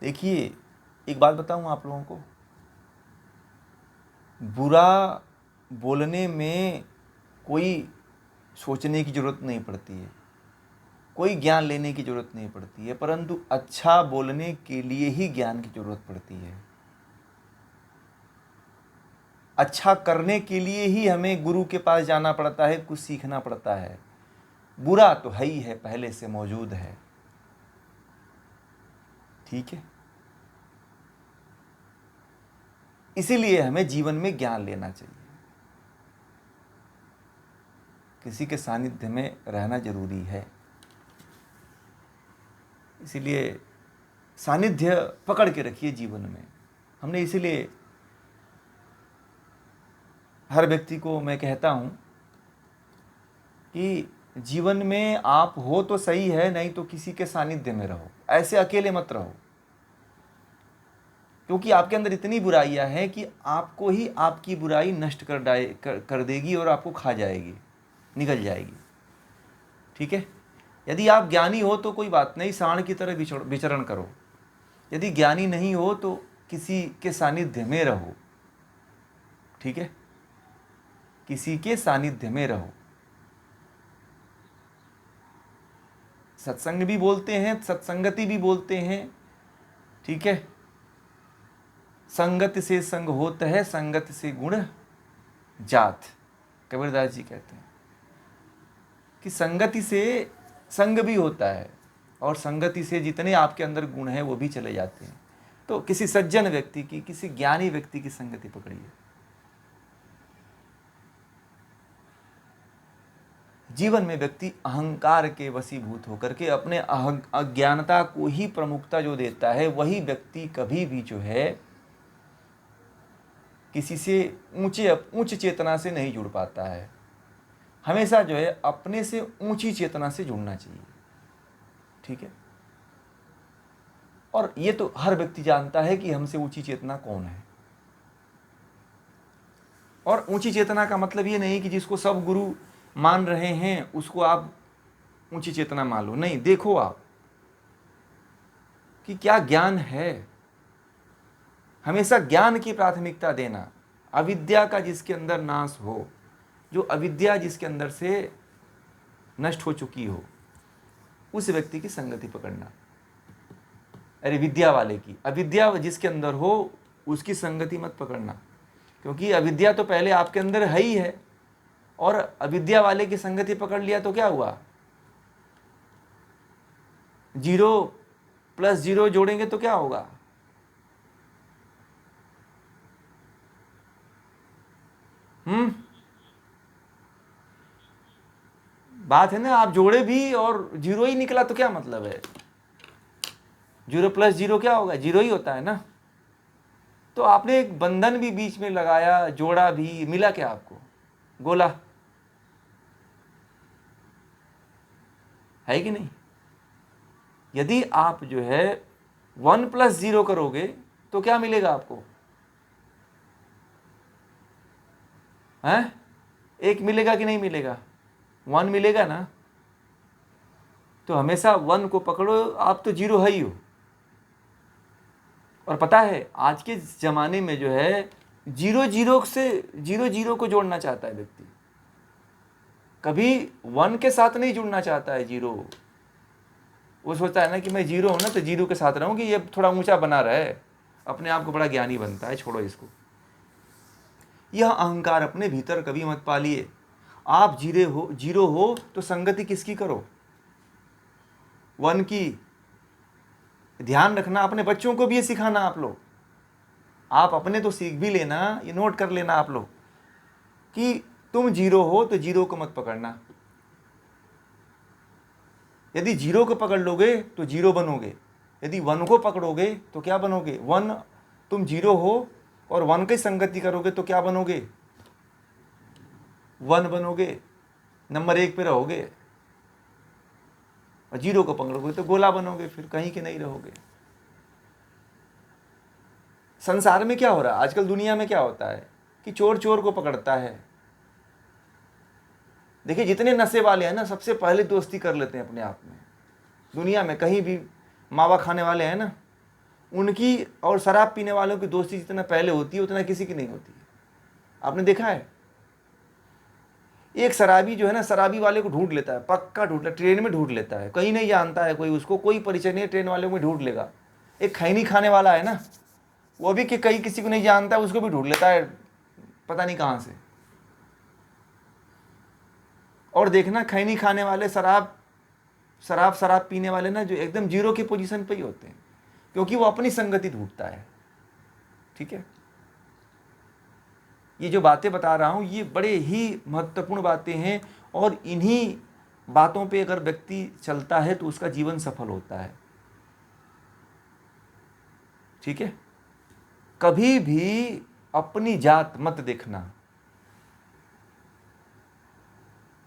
देखिए, एक बात बताऊं आप लोगों को, बुरा बोलने में कोई सोचने की ज़रूरत नहीं पड़ती है, कोई ज्ञान लेने की ज़रूरत नहीं पड़ती है, परंतु अच्छा बोलने के लिए ही ज्ञान की ज़रूरत पड़ती है। अच्छा करने के लिए ही हमें गुरु के पास जाना पड़ता है, कुछ सीखना पड़ता है। बुरा तो है ही है, पहले से मौजूद है। ठीक है, इसीलिए हमें जीवन में ज्ञान लेना चाहिए। किसी के सानिध्य में रहना जरूरी है, इसीलिए सानिध्य पकड़ के रखिए जीवन में। हमने इसीलिए हर व्यक्ति को मैं कहता हूँ कि जीवन में आप हो तो सही है, नहीं तो किसी के सानिध्य में रहो, ऐसे अकेले मत रहो। क्योंकि आपके अंदर इतनी बुराइयां हैं कि आपको ही आपकी बुराई नष्ट कर देगी और आपको खा जाएगी, निगल जाएगी। ठीक है, यदि आप ज्ञानी हो तो कोई बात नहीं, सांड की तरह विचरण करो। यदि ज्ञानी नहीं हो तो किसी के सानिध्य में रहो। ठीक है, किसी के सानिध्य में रहो। सत्संग भी बोलते हैं, सत्संगति भी बोलते हैं। ठीक है, संगत से संग होता है, संगत से गुण जात, कबीरदास जी कहते हैं कि संगति से संग भी होता है और संगति से जितने आपके अंदर गुण हैं वो भी चले जाते हैं। तो किसी सज्जन व्यक्ति की, किसी ज्ञानी व्यक्ति की संगति पकड़िए। जीवन में व्यक्ति अहंकार के वशीभूत होकर के अपने अज्ञानता को ही प्रमुखता जो देता है, वही व्यक्ति कभी भी जो है किसी से ऊंच चेतना से नहीं जुड़ पाता है। हमेशा जो है अपने से ऊंची चेतना से जुड़ना चाहिए। ठीक है, और ये तो हर व्यक्ति जानता है कि हमसे ऊंची चेतना कौन है। और ऊंची चेतना का मतलब ये नहीं कि जिसको सब गुरु मान रहे हैं उसको आप ऊंची चेतना मान लो। नहीं, देखो आप कि क्या ज्ञान है। हमेशा ज्ञान की प्राथमिकता देना। अविद्या का जिसके अंदर नाश हो, जो अविद्या जिसके अंदर से नष्ट हो चुकी हो, उस व्यक्ति की संगति पकड़ना। अरे विद्या वाले की, अविद्या जिसके अंदर हो उसकी संगति मत पकड़ना, क्योंकि अविद्या तो पहले आपके अंदर है ही है। और अविद्या वाले की संगति पकड़ लिया तो क्या हुआ, 0 + 0 जोड़ेंगे तो क्या होगा, बात है ना। आप जोड़े भी और 0 ही निकला तो क्या मतलब है, 0 + 0 क्या होगा, 0 ही होता है ना। तो आपने एक बंधन भी बीच में लगाया, जोड़ा भी, मिला क्या आपको, गोला है कि नहीं। यदि आप जो है 1 + 0 करोगे तो क्या मिलेगा आपको, हैं? 1 मिलेगा कि नहीं मिलेगा, 1 मिलेगा ना। तो हमेशा 1 को पकड़ो, आप तो 0 है ही हो। और पता है आज के ज़माने में जो है 0 से 0 को जोड़ना चाहता है व्यक्ति, कभी 1 के साथ नहीं जुड़ना चाहता है 0। वो सोचता है ना कि मैं 0 हूँ ना तो 0 के साथ रहूँ कि ये थोड़ा ऊंचा बना रहे, अपने आप को बड़ा ज्ञानी बनता है। छोड़ो इसको, यह अहंकार अपने भीतर कभी मत पालिए। आप 0 हो तो संगति किसकी करो, 1 की। ध्यान रखना, अपने बच्चों को भी ये सिखाना आप लोग। आप अपने तो सीख भी लेना, ये नोट कर लेना आप लोग कि तुम 0 हो तो 0 को मत पकड़ना। यदि 0 को पकड़ लोगे तो 0 बनोगे, यदि 1 को पकड़ोगे तो क्या बनोगे, 1। तुम 0 हो और 1 की संगति करोगे तो क्या बनोगे, 1 बनोगे, नंबर 1 पे रहोगे। और 0 को पकड़ोगे तो गोला बनोगे, फिर कहीं के नहीं रहोगे। संसार में क्या हो रहा है आजकल, दुनिया में क्या होता है कि चोर चोर को पकड़ता है। देखिए जितने नशे वाले हैं ना, सबसे पहले दोस्ती कर लेते हैं अपने आप में। दुनिया में कहीं भी मावा खाने वाले हैं ना, उनकी और शराब पीने वालों की दोस्ती जितना पहले होती है उतना किसी की नहीं होती है। आपने देखा है, एक शराबी जो है ना, शराबी वाले को ढूंढ लेता है, पक्का ढूंढ लेता, ट्रेन में ढूंढ लेता है, कहीं नहीं जानता है कोई, उसको कोई परिचय नहीं है, ट्रेन वाले में ढूंढ लेगा। एक खैनी खाने वाला है ना, वो भी कि कहीं किसी को नहीं जानता है, उसको भी ढूंढ लेता है पता नहीं कहाँ से। और देखना खैनी खाने वाले शराब पीने वाले ना, जो एकदम जीरो की पोजीशन पे ही होते हैं, क्योंकि वो अपनी संगति ढूंढता है। ठीक है, ये जो बातें बता रहा हूं ये बड़े ही महत्वपूर्ण बातें हैं, और इन्हीं बातों पे अगर व्यक्ति चलता है तो उसका जीवन सफल होता है। ठीक है, कभी भी अपनी जात मत देखना।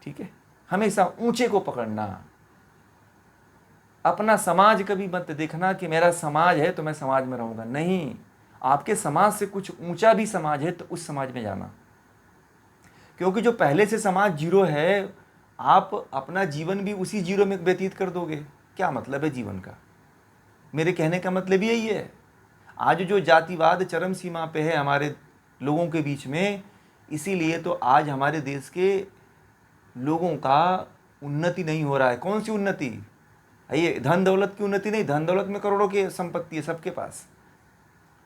ठीक है, हमेशा ऊंचे को पकड़ना। अपना समाज कभी मत देखना कि मेरा समाज है तो मैं समाज में रहूंगा, नहीं, आपके समाज से कुछ ऊंचा भी समाज है तो उस समाज में जाना, क्योंकि जो पहले से समाज जीरो है, आप अपना जीवन भी उसी जीरो में व्यतीत कर दोगे। क्या मतलब है जीवन का? मेरे कहने का मतलब यही है। आज जो जातिवाद चरम सीमा पे है हमारे लोगों के बीच में, इसीलिए तो आज हमारे देश के लोगों का उन्नति नहीं हो रहा है। कौन सी उन्नति? ये धन दौलत की उन्नति नहीं, धन दौलत में करोड़ों की संपत्ति है सबके पास,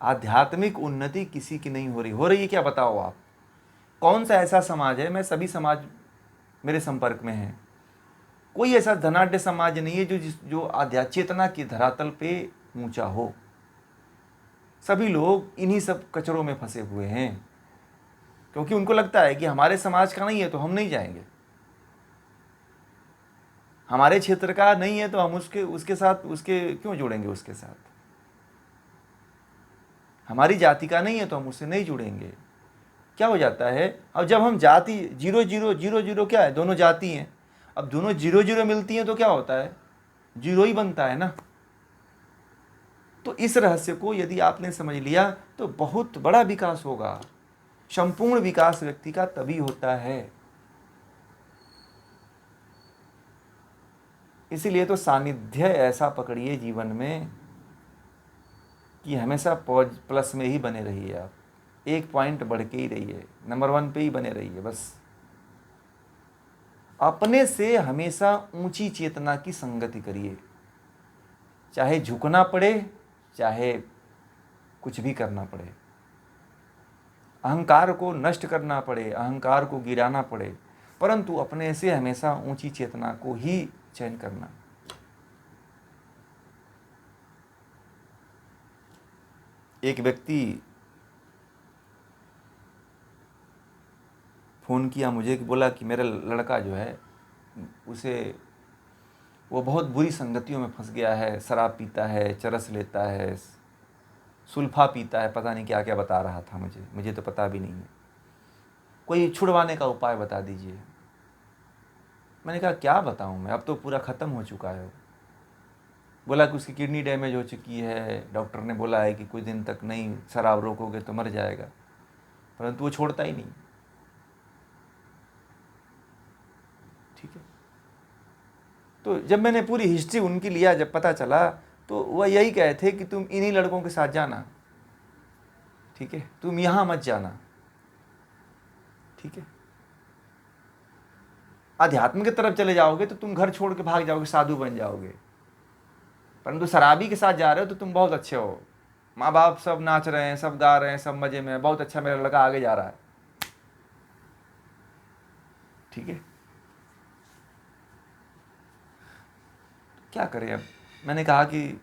आध्यात्मिक उन्नति किसी की नहीं हो रही। हो रही है क्या, बताओ आप? कौन सा ऐसा समाज है, मैं सभी समाज मेरे संपर्क में हैं, कोई ऐसा धनाढ्य समाज नहीं है जो आध्यात्मिक चेतना की धरातल पे ऊंचा हो। सभी लोग इन्हीं सब कचरों में फंसे हुए हैं, क्योंकि उनको लगता है कि हमारे समाज का नहीं है तो हम नहीं जाएंगे, हमारे क्षेत्र का नहीं है तो हम उसके साथ उसके क्यों जुड़ेंगे, उसके साथ हमारी जाति का नहीं है तो हम उससे नहीं जुड़ेंगे। क्या हो जाता है, अब जब हम जाति जीरो जीरो जीरो जीरो, क्या है, दोनों जाति हैं, अब दोनों जीरो जीरो मिलती हैं तो क्या होता है, जीरो ही बनता है ना। तो इस रहस्य को यदि आपने समझ लिया तो बहुत बड़ा विकास होगा। संपूर्ण विकास व्यक्ति का तभी होता है। इसीलिए तो सानिध्य ऐसा पकड़िए जीवन में कि हमेशा प्लस में ही बने रहिए, आप एक पॉइंट बढ़ के ही रहिए, नंबर 1 पे ही बने रहिए बस। अपने से हमेशा ऊंची चेतना की संगति करिए, चाहे झुकना पड़े, चाहे कुछ भी करना पड़े, अहंकार को नष्ट करना पड़े, अहंकार को गिराना पड़े, परंतु अपने से हमेशा ऊंची चेतना को ही चयन करना। एक व्यक्ति फ़ोन किया मुझे कि बोला कि मेरा लड़का जो है वो बहुत बुरी संगतियों में फंस गया है, शराब पीता है, चरस लेता है, सुल्फा पीता है, पता नहीं क्या क्या बता रहा था मुझे तो पता भी नहीं है, कोई छुड़वाने का उपाय बता दीजिए। मैंने कहा क्या बताऊं मैं, अब तो पूरा ख़त्म हो चुका है। बोला कि उसकी किडनी डैमेज हो चुकी है, डॉक्टर ने बोला है कि कुछ दिन तक नहीं शराब रोकोगे तो मर जाएगा, परंतु वो छोड़ता ही नहीं। ठीक है, तो जब मैंने पूरी हिस्ट्री उनकी लिया, जब पता चला तो वह यही कहे थे कि तुम इन्हीं लड़कों के साथ जाना, ठीक है, तुम यहाँ मत जाना। ठीक है, अध्यात्म की तरफ चले जाओगे तो तुम घर छोड़ के भाग जाओगे, साधु बन जाओगे, परंतु शराबी के साथ जा रहे हो तो तुम बहुत अच्छे हो, माँ बाप सब नाच रहे हैं, सब गा रहे हैं, सब मजे में, बहुत अच्छा मेरा लड़का आगे जा रहा है। ठीक है, क्या करें अब? मैंने कहा कि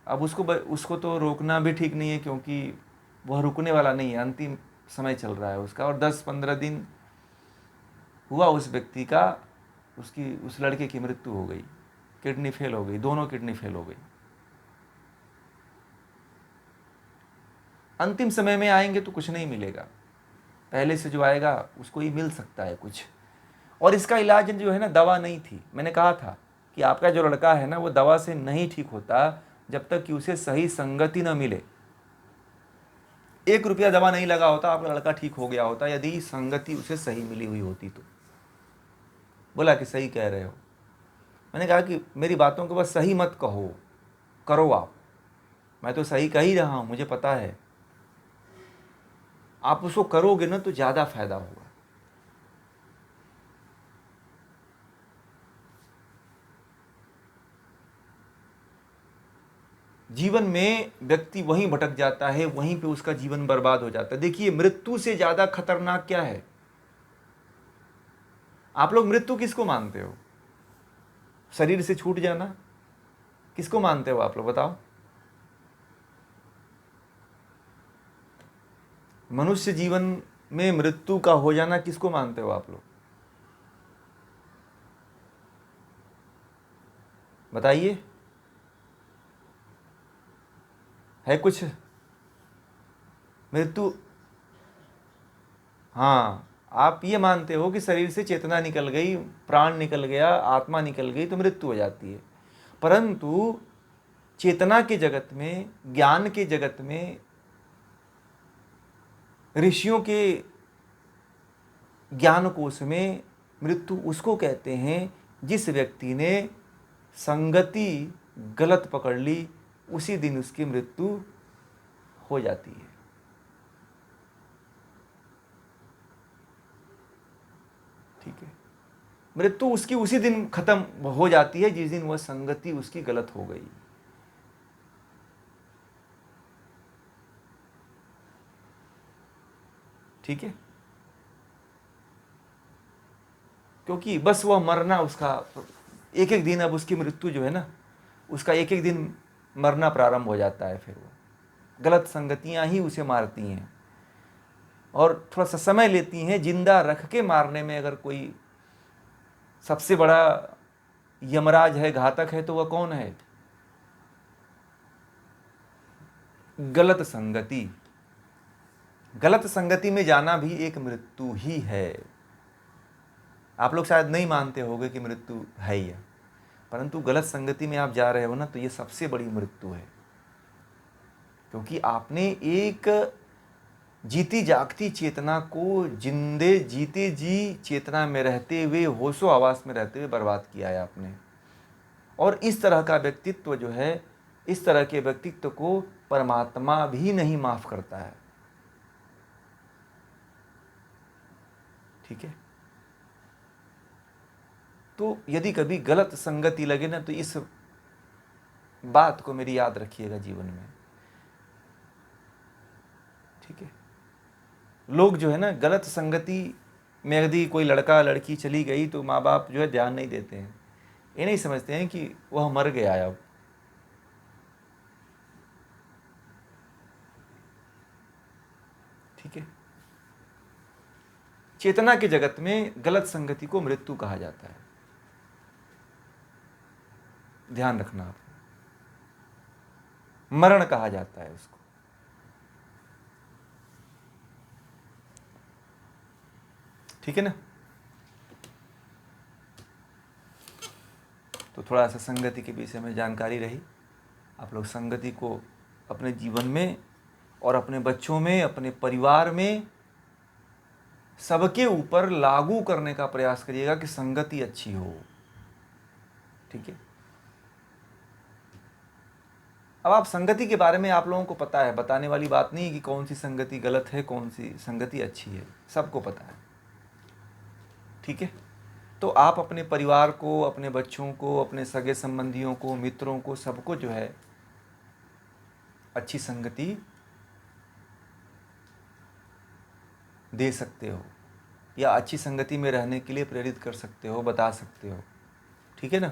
अब उसको तो रोकना भी ठीक नहीं है, क्योंकि वह रुकने वाला नहीं है, अंतिम समय चल रहा है उसका, और 10-15 दिन हुआ उस व्यक्ति का, उस लड़के की मृत्यु हो गई, किडनी फेल हो गई, दोनों किडनी फेल हो गई। अंतिम समय में आएंगे तो कुछ नहीं मिलेगा, पहले से जो आएगा उसको ही मिल सकता है कुछ। और इसका इलाज जो है ना, दवा नहीं थी। मैंने कहा था कि आपका जो लड़का है ना, वो दवा से नहीं ठीक होता जब तक कि उसे सही संगति न मिले। 1 रुपया दवा नहीं लगा होता, आपका लड़का ठीक हो गया होता यदि संगति उसे सही मिली हुई होती तो। बोला कि सही कह रहे हो। मैंने कहा कि मेरी बातों को बस सही मत कहो, करो आप। मैं तो सही कह ही रहा हूँ, मुझे पता है। आप उसको करोगे ना तो ज़्यादा फायदा होगा। जीवन में व्यक्ति वहीं भटक जाता है, वहीं पे उसका जीवन बर्बाद हो जाता है। देखिए, मृत्यु से ज़्यादा खतरनाक क्या है? आप लोग मृत्यु किसको मानते हो? शरीर से छूट जाना किसको मानते हो आप लोग, बताओ? मनुष्य जीवन में मृत्यु का हो जाना किसको मानते हो आप लोग? बताइए, है कुछ मृत्यु? हाँ, आप ये मानते हो कि शरीर से चेतना निकल गई, प्राण निकल गया, आत्मा निकल गई तो मृत्यु हो जाती है। परंतु चेतना के जगत में, ज्ञान के जगत में, ऋषियों के ज्ञान कोश में मृत्यु उसको कहते हैं जिस व्यक्ति ने संगति गलत पकड़ ली, उसी दिन उसकी मृत्यु हो जाती है। ठीक है, मृत्यु उसकी उसी दिन खत्म हो जाती है जिस दिन वह संगति उसकी गलत हो गई। ठीक है, क्योंकि बस वह मरना उसका एक एक दिन, अब उसकी मृत्यु जो है ना, उसका एक एक दिन मरना प्रारंभ हो जाता है। फिर वो गलत संगतियां ही उसे मारती हैं और थोड़ा सा समय लेती हैं। जिंदा रख के मारने में अगर कोई सबसे बड़ा यमराज है, घातक है, तो वह कौन है? गलत संगति। गलत संगति में जाना भी एक मृत्यु ही है। आप लोग शायद नहीं मानते होंगे कि मृत्यु है ही है, परंतु गलत संगति में आप जा रहे हो ना, तो ये सबसे बड़ी मृत्यु है। क्योंकि आपने एक जीती जागती चेतना को जिंदे जीते जी चेतना में रहते हुए, होशो हवास में रहते हुए बर्बाद किया है आपने। और इस तरह का व्यक्तित्व जो है, इस तरह के व्यक्तित्व को परमात्मा भी नहीं माफ करता है। ठीक है, तो यदि कभी गलत संगति लगे ना, तो इस बात को मेरी याद रखिएगा जीवन में। ठीक है, लोग जो है ना, गलत संगति में यदि कोई लड़का लड़की चली गई तो माँ बाप जो है ध्यान नहीं देते हैं। ये नहीं समझते हैं कि वह मर गया है अब। ठीक है, चेतना के जगत में गलत संगति को मृत्यु कहा जाता है, ध्यान रखना आप। मरण कहा जाता है उसको। ठीक है ना? तो थोड़ा सा संगति के विषय में जानकारी रही। आप लोग संगति को अपने जीवन में और अपने बच्चों में, अपने परिवार में, सबके ऊपर लागू करने का प्रयास करिएगा कि संगति अच्छी हो। ठीक है, अब आप संगति के बारे में आप लोगों को पता है, बताने वाली बात नहीं है कि कौन सी संगति गलत है, कौन सी संगति अच्छी है, सबको पता है। ठीक है, तो आप अपने परिवार को, अपने बच्चों को, अपने सगे संबंधियों को, मित्रों को, सबको जो है अच्छी संगति दे सकते हो, या अच्छी संगति में रहने के लिए प्रेरित कर सकते हो, बता सकते हो। ठीक है ना?